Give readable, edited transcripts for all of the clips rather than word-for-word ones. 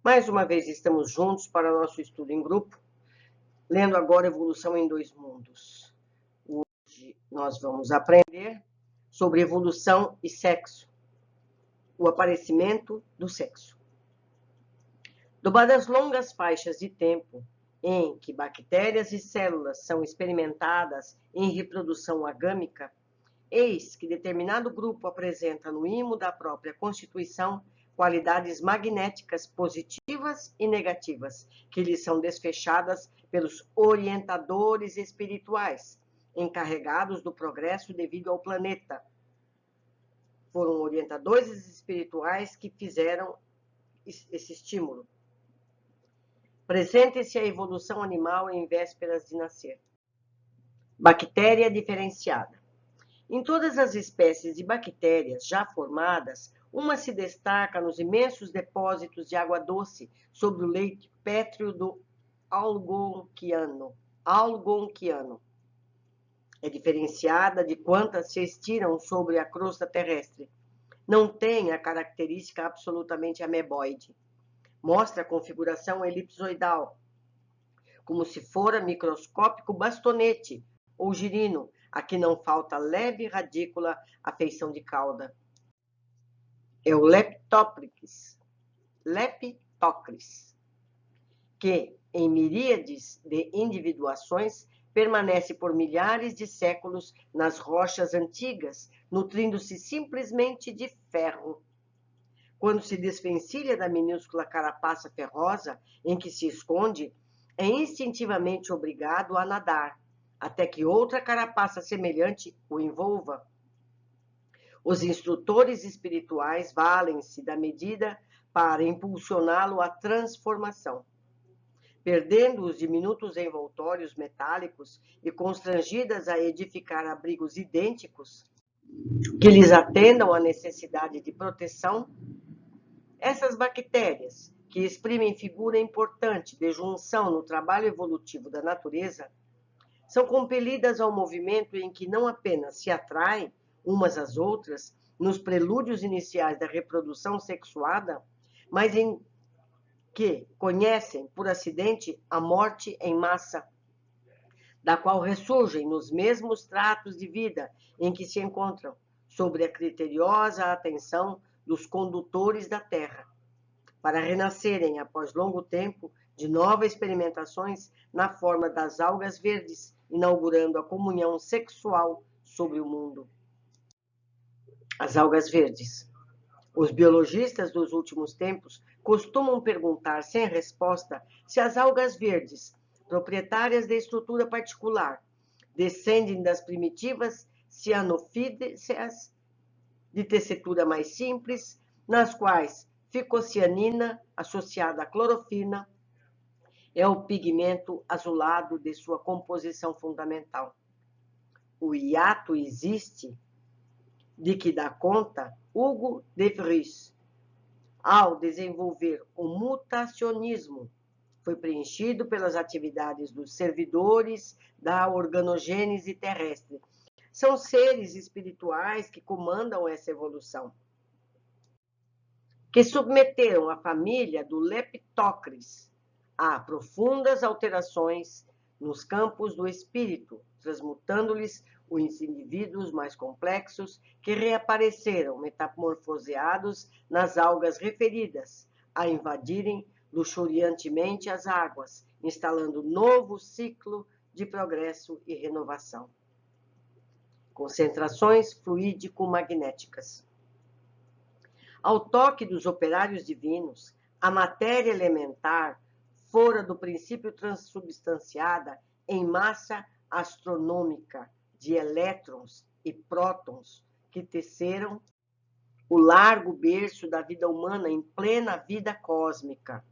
Mais uma vez estamos juntos para nosso estudo em grupo, lendo agora Evolução em Dois Mundos. Hoje nós vamos aprender sobre evolução e sexo, o aparecimento do sexo. Dobradas longas faixas de tempo em que bactérias e células são experimentadas em reprodução agâmica, eis que determinado grupo apresenta no imo da própria constituição qualidades magnéticas positivas e negativas, que lhes são desfechadas pelos orientadores espirituais, encarregados do progresso devido ao planeta. Foram orientadores espirituais que fizeram esse estímulo. Presente-se a evolução animal em vésperas de nascer. Bactéria diferenciada. Em todas as espécies de bactérias já formadas, uma se destaca nos imensos depósitos de água doce sobre o leito pétreo do Algonquiano. É diferenciada de quantas se estiram sobre a crosta terrestre. Não tem a característica absolutamente ameboide. Mostra a configuração elipsoidal, como se fora microscópico bastonete ou girino, a que não falta leve radícula a feição de cauda. É o Leptocris, que, em miríades de individuações, permanece por milhares de séculos nas rochas antigas, nutrindo-se simplesmente de ferro. Quando se desvencilha da minúscula carapaça ferrosa em que se esconde, é instintivamente obrigado a nadar, até que outra carapaça semelhante o envolva. Os instrutores espirituais valem-se da medida para impulsioná-lo à transformação. Perdendo os diminutos envoltórios metálicos e constrangidas a edificar abrigos idênticos, que lhes atendam à necessidade de proteção, essas bactérias, que exprimem figura importante de junção no trabalho evolutivo da natureza, são compelidas ao movimento em que não apenas se atraem umas às outras nos prelúdios iniciais da reprodução sexuada, mas em que conhecem, por acidente, a morte em massa, da qual ressurgem nos mesmos tratos de vida em que se encontram, sob a criteriosa atenção dos condutores da Terra, para renascerem após longo tempo de novas experimentações na forma das algas verdes, inaugurando a comunhão sexual sobre o mundo. As algas verdes. Os biologistas dos últimos tempos costumam perguntar sem resposta se as algas verdes, proprietárias de estrutura particular, descendem das primitivas cianofídeas de tessitura mais simples, nas quais ficocianina, associada à clorofila, é o pigmento azulado de sua composição fundamental. O hiato existe de que dá conta Hugo de Vries, ao desenvolver o mutacionismo, foi preenchido pelas atividades dos servidores da organogênese terrestre. São seres espirituais que comandam essa evolução, que submeteram a família do Leptocris a profundas alterações nos campos do espírito, transmutando-lhes os indivíduos mais complexos que reapareceram metamorfoseados nas algas referidas, a invadirem luxuriantemente as águas, instalando novo ciclo de progresso e renovação. Concentrações fluídico-magnéticas. Ao toque dos operários divinos, a matéria elementar fora do princípio transubstanciada em massa astronômica de elétrons e prótons que teceram o largo berço da vida humana em plena vida cósmica.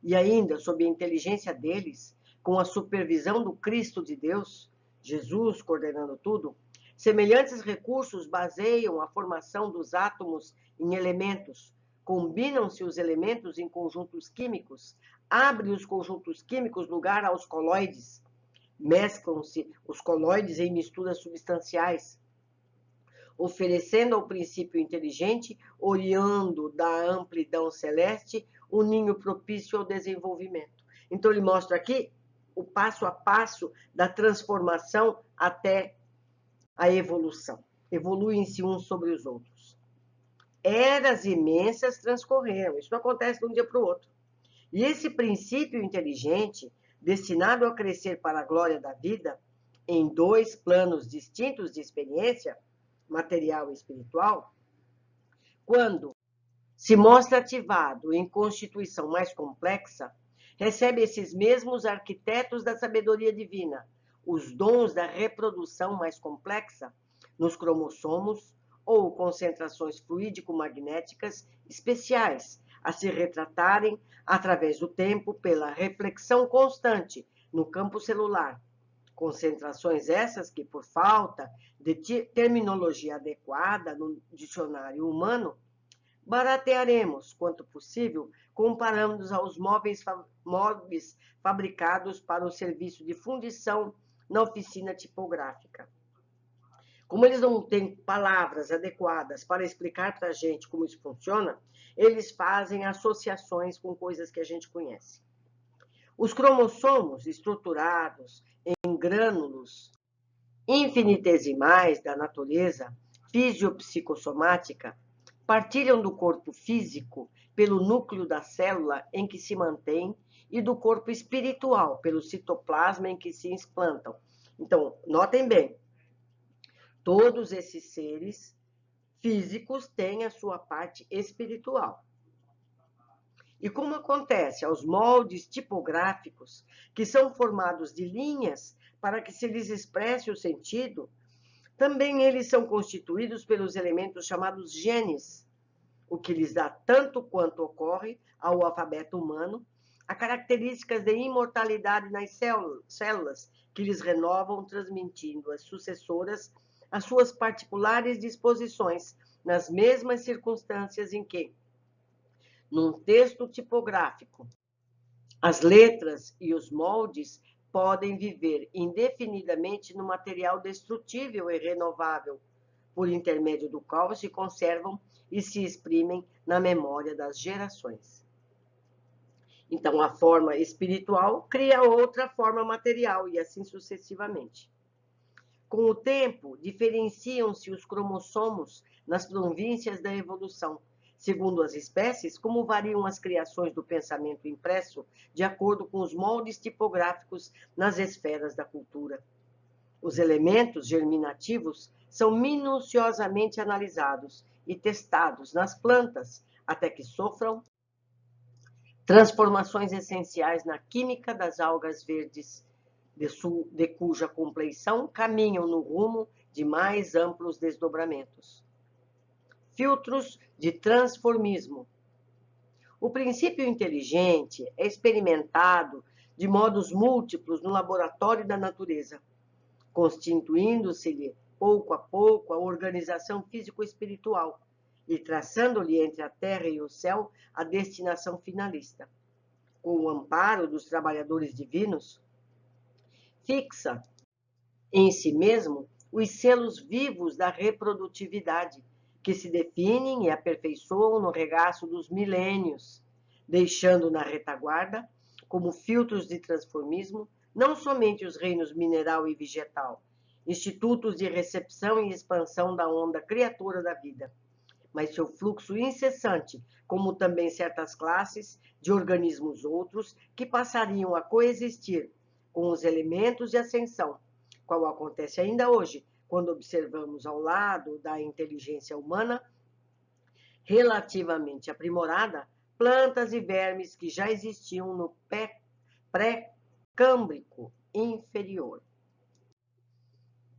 E ainda, sob a inteligência deles, com a supervisão do Cristo de Deus, Jesus coordenando tudo, semelhantes recursos baseiam a formação dos átomos em elementos, combinam-se os elementos em conjuntos químicos, abrem os conjuntos químicos lugar aos coloides, mesclam-se os coloides em misturas substanciais, oferecendo ao princípio inteligente, oriundo da amplidão celeste, o ninho propício ao desenvolvimento. Então, ele mostra aqui o passo a passo da transformação até a evolução. Evoluem-se uns sobre os outros. Eras imensas transcorreram. Isso não acontece de um dia para o outro. E esse princípio inteligente, destinado a crescer para a glória da vida, em dois planos distintos de experiência, material e espiritual, quando se mostra ativado em constituição mais complexa, recebe esses mesmos arquitetos da sabedoria divina, os dons da reprodução mais complexa, nos cromossomos ou concentrações fluídico-magnéticas especiais, a se retratarem através do tempo pela reflexão constante no campo celular. Concentrações essas que, por falta de terminologia adequada no dicionário humano, baratearemos, quanto possível, comparando-os aos móveis fabricados para o serviço de fundição na oficina tipográfica. Como eles não têm palavras adequadas para explicar para a gente como isso funciona, eles fazem associações com coisas que a gente conhece. Os cromossomos estruturados em grânulos infinitesimais da natureza fisiopsicossomática partilham do corpo físico pelo núcleo da célula em que se mantém e do corpo espiritual pelo citoplasma em que se implantam. Então, notem bem, todos esses seres físicos têm a sua parte espiritual. E como acontece aos moldes tipográficos, que são formados de linhas para que se lhes expresse o sentido, também eles são constituídos pelos elementos chamados genes, o que lhes dá, tanto quanto ocorre ao alfabeto humano, a características de imortalidade nas células, que lhes renovam, transmitindo às sucessoras as suas particulares disposições, nas mesmas circunstâncias em que, num texto tipográfico, as letras e os moldes podem viver indefinidamente no material destrutível e renovável, por intermédio do qual se conservam e se exprimem na memória das gerações. Então, a forma espiritual cria outra forma material e assim sucessivamente. Com o tempo, diferenciam-se os cromossomos nas províncias da evolução, segundo as espécies, como variam as criações do pensamento impresso de acordo com os moldes tipográficos nas esferas da cultura. Os elementos germinativos são minuciosamente analisados e testados nas plantas até que sofram transformações essenciais na química das algas verdes, de cuja compleição caminham no rumo de mais amplos desdobramentos. Filtros de transformismo. O princípio inteligente é experimentado de modos múltiplos no laboratório da natureza, constituindo-se-lhe pouco a pouco a organização físico-espiritual e traçando-lhe entre a terra e o céu a destinação finalista. Com o amparo dos trabalhadores divinos, fixa em si mesmo os selos vivos da reprodutividade, que se definem e aperfeiçoam no regaço dos milênios, deixando na retaguarda, como filtros de transformismo, não somente os reinos mineral e vegetal, institutos de recepção e expansão da onda criatura da vida, mas seu fluxo incessante, como também certas classes de organismos outros que passariam a coexistir com os elementos de ascensão, qual acontece ainda hoje, quando observamos ao lado da inteligência humana relativamente aprimorada, plantas e vermes que já existiam no pré-câmbrico inferior.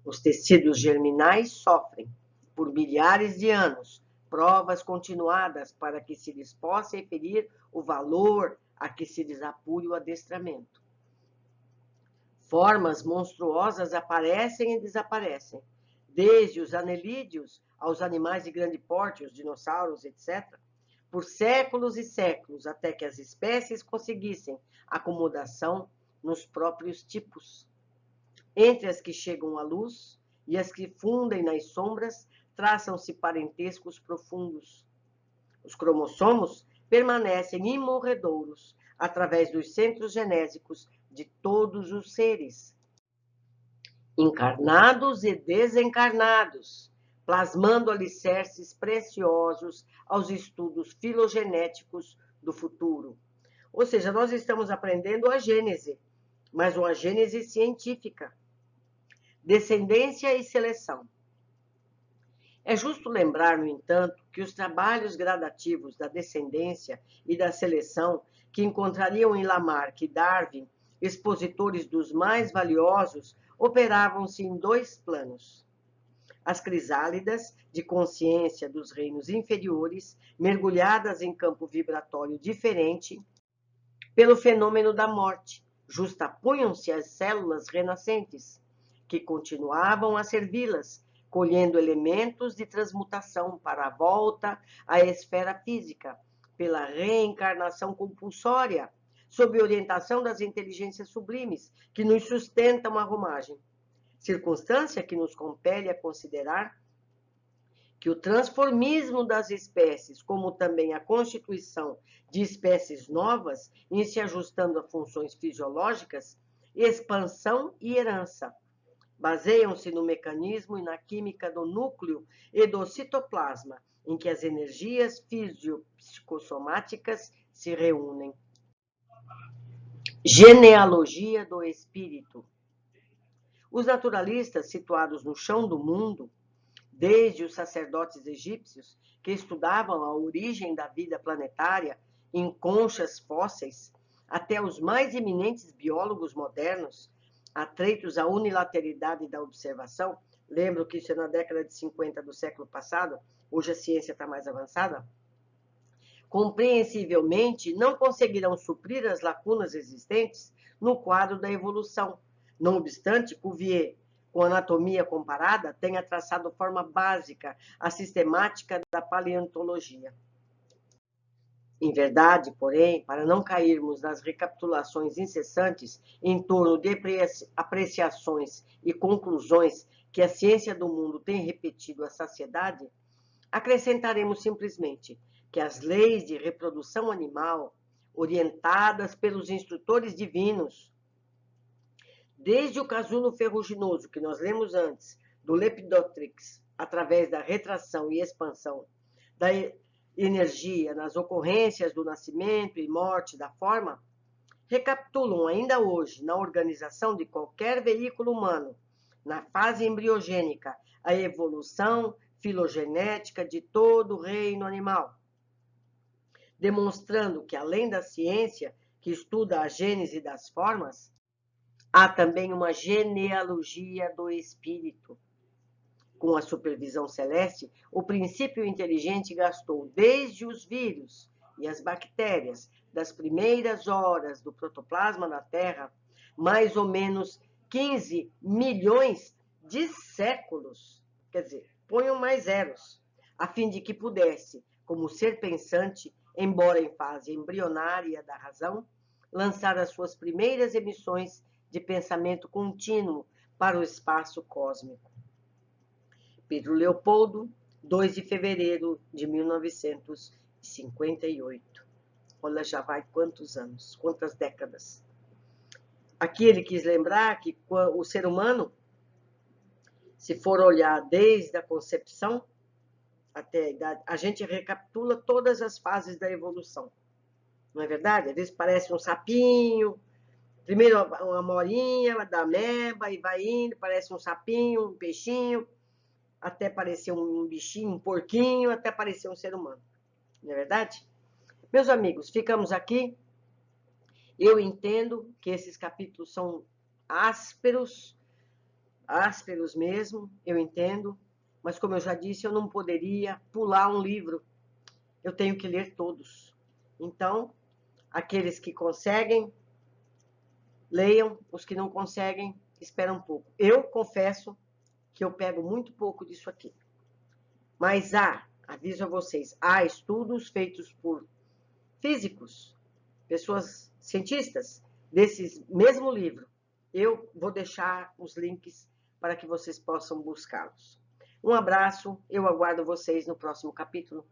Os tecidos germinais sofrem, por milhares de anos, provas continuadas para que se lhes possa inferir o valor a que se lhes apure o adestramento. Formas monstruosas aparecem e desaparecem, desde os anelídeos aos animais de grande porte, os dinossauros, etc., por séculos e séculos, até que as espécies conseguissem acomodação nos próprios tipos. Entre as que chegam à luz e as que fundem nas sombras, traçam-se parentescos profundos. Os cromossomos permanecem imorredouros através dos centros genésicos de todos os seres, encarnados e desencarnados, plasmando alicerces preciosos aos estudos filogenéticos do futuro. Ou seja, nós estamos aprendendo a Gênese, mas uma Gênese científica. Descendência e seleção. É justo lembrar, no entanto, que os trabalhos gradativos da descendência e da seleção, que encontrariam em Lamarck e Darwin, expositores dos mais valiosos, operavam-se em dois planos. As crisálidas de consciência dos reinos inferiores, mergulhadas em campo vibratório diferente, pelo fenômeno da morte, justapunham-se às células renascentes, que continuavam a servi-las, colhendo elementos de transmutação para a volta à esfera física, pela reencarnação compulsória, sob orientação das inteligências sublimes, que nos sustentam a romagem. Circunstância que nos compele a considerar que o transformismo das espécies, como também a constituição de espécies novas, em se ajustando a funções fisiológicas, expansão e herança, baseiam-se no mecanismo e na química do núcleo e do citoplasma, em que as energias fisiopsicossomáticas se reúnem. Genealogia do espírito. Os naturalistas, situados no chão do mundo, desde os sacerdotes egípcios, que estudavam a origem da vida planetária em conchas fósseis, até os mais eminentes biólogos modernos, atreitos à unilateralidade da observação, lembro que isso é na década de 50 do século passado, hoje a ciência está mais avançada, compreensivelmente não conseguirão suprir as lacunas existentes no quadro da evolução. Não obstante, Cuvier, com anatomia comparada, tenha traçado forma básica à sistemática da paleontologia. Em verdade, porém, para não cairmos nas recapitulações incessantes em torno de apreciações e conclusões que a ciência do mundo tem repetido à saciedade, acrescentaremos simplesmente que as leis de reprodução animal, orientadas pelos instrutores divinos, desde o casulo ferruginoso que nós lemos antes, do Lepidopteryx, através da retração e expansão da energia nas ocorrências do nascimento e morte da forma, recapitulam ainda hoje, na organização de qualquer veículo humano, na fase embriogênica, a evolução filogenética de todo o reino animal, demonstrando que, além da ciência que estuda a gênese das formas, há também uma genealogia do espírito. Com a supervisão celeste, o princípio inteligente gastou desde os vírus e as bactérias das primeiras horas do protoplasma na Terra, mais ou menos 15 milhões de séculos, quer dizer, ponham mais zeros, a fim de que pudesse, como ser pensante, embora em fase embrionária da razão, lançar as suas primeiras emissões de pensamento contínuo para o espaço cósmico. Pedro Leopoldo, 2 de fevereiro de 1958. Olha, já vai quantos anos, quantas décadas. Aqui ele quis lembrar que o ser humano, se for olhar desde a concepção até a idade, a gente recapitula todas as fases da evolução. Não é verdade? Às vezes parece um sapinho, primeiro uma morinha da ameba e vai indo, parece um sapinho, um peixinho, até parecer um bichinho, um porquinho, até parecer um ser humano. Não é verdade? Meus amigos, ficamos aqui. Eu entendo que esses capítulos são ásperos mesmo, eu entendo, mas como eu já disse, eu não poderia pular um livro. Eu tenho que ler todos. Então, aqueles que conseguem, leiam, os que não conseguem, esperam um pouco. Eu confesso que eu pego muito pouco disso aqui. Mas aviso a vocês, há estudos feitos por físicos, pessoas cientistas, desse mesmo livro. Eu vou deixar os links para que vocês possam buscá-los. Um abraço, eu aguardo vocês no próximo capítulo.